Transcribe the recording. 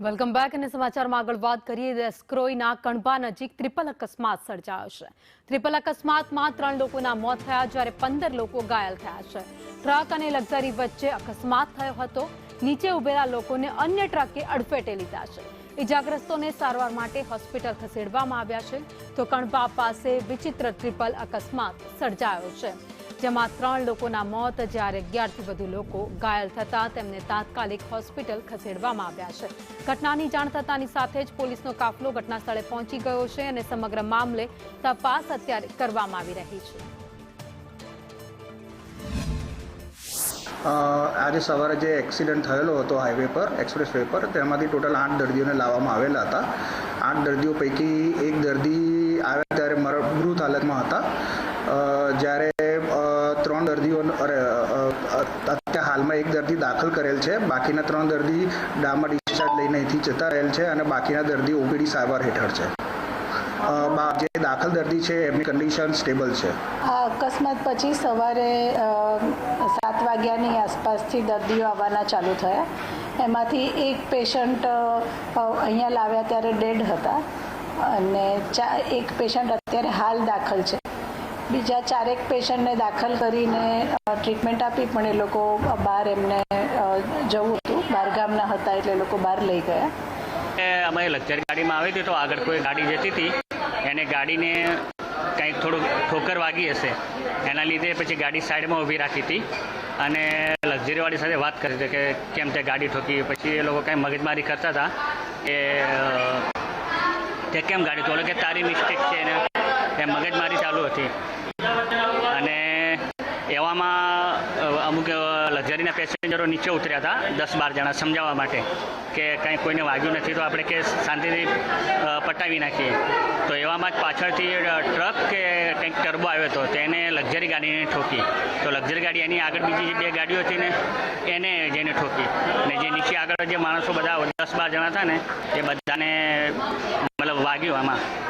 Welcome back અને સમાચારમાં આગળ વાત કરીએ દસક્રોઈના કણભા નજીક ટ્રિપલ અકસ્માત સર્જાયો છે। ટ્રિપલ અકસ્માતમાં 3 લોકોના મોત થયા જ્યારે 15 લોકો ઘાયલ થયા છે। ટ્રક અને લક્ઝરી વચ્ચે અકસ્માત થયો હતો। નીચે ઉભેલા લોકોને અન્ય ટ્રકે અડફેટે લીધા છે। ઇજાગ્રસ્તોને સારવાર માટે હોસ્પિટલ ખસેડવામાં આવ્યા છે તો કણભા પાસે વિચિત્ર ટ્રિપલ અકસ્માત સર્જાયો છે જેમાં 3 લોકોના મોત જ્યારે 11થી વધુ લોકો ઘાયલ થતા તેમને તાત્કાલિક હોસ્પિટલ ખસેડવામાં આવ્યા છે। ઘટનાની જાણ થતાની સાથે જ પોલીસનો કાફલો ઘટના સ્થળે પહોંચી ગયો છે અને સમગ્ર મામલે તપાસ અત્યારે કરવામાં આવી રહી છે। આજે સવારે જે એક્સિડન્ટ થયેલો હતો હાઈવે પર એક્સપ્રેસ વે પર તેમાંથી ટોટલ 8 દર્દીઓને લાવવામાં આવેલા હતા। 8 દર્દીઓ પૈકી એક દર્દી આવ્યા ત્યારે મૃત હાલતમાં હતા જ્યારે 3 દર્દીઓ અત્યારે હાલમાં એક દર્દી દાખલ કરેલ છે। બાકીના 3 દર્દી ડામા ડિસ્ચાર્જ લઈને અહીંથી જતા રહેલ છે અને બાકીના દર્દી ઓપીડી સારવાર હેઠળ છે। જે દાખલ દર્દી છે એમની કન્ડિશન સ્ટેબલ છે। આ અકસ્માત પછી સવારે 7 વાગ્યાની આસપાસથી દર્દીઓ આવવાના ચાલુ થયા। એમાંથી એક પેશન્ટ અહીંયા લાવ્યા ત્યારે ડેડ હતા અને એક પેશન્ટ અત્યારે હાલ દાખલ છે। બીજા 4 પેશન્ટને દાખલ કરીને ટ્રીટમેન્ટ આપી પણ એ લોકો બહાર એમને જવું હતું, બહારગામના હતા એટલે એ લોકો બહાર લઈ ગયા। અમે લક્ઝરી ગાડીમાં આવી હતી તો આગળ કોઈ ગાડી જતી હતી એને ગાડીને કંઈક થોડુંક ઠોકર વાગી હશે એના લીધે પછી ગાડી સાઈડમાં ઊભી રાખી હતી અને લક્ઝરીવાળી સાથે વાત કરી હતી કે કેમ તે ગાડી ઠોકી। પછી એ લોકો કંઈ મગજમારી કરતા હતા કે તે કેમ ગાડી તો કે તારી મિસ્ટેક છે ને એ મગજમારી ચાલુ હતી અને એવામાં અમુક લક્ઝરીના પેસેન્જરો નીચે ઉતર્યા હતા 10-12 જણા સમજાવવા માટે કે કંઈ કોઈને વાગ્યું નથી તો આપણે કે શાંતિથી પટાવી નાખીએ। તો એવામાં જ પાછળથી ટ્રક કે કંઈક ટર્બો આવ્યો હતો તેને લક્ઝરી ગાડીને ઠોકી। તો લક્ઝરી ગાડી એની આગળ બીજી 2 ગાડીઓ હતી ને એને જઈને ઠોકી અને જે નીચે આગળ જે માણસો બધા 10-12 જણા હતા ને એ બધાને મતલબ વાગ્યું આમાં।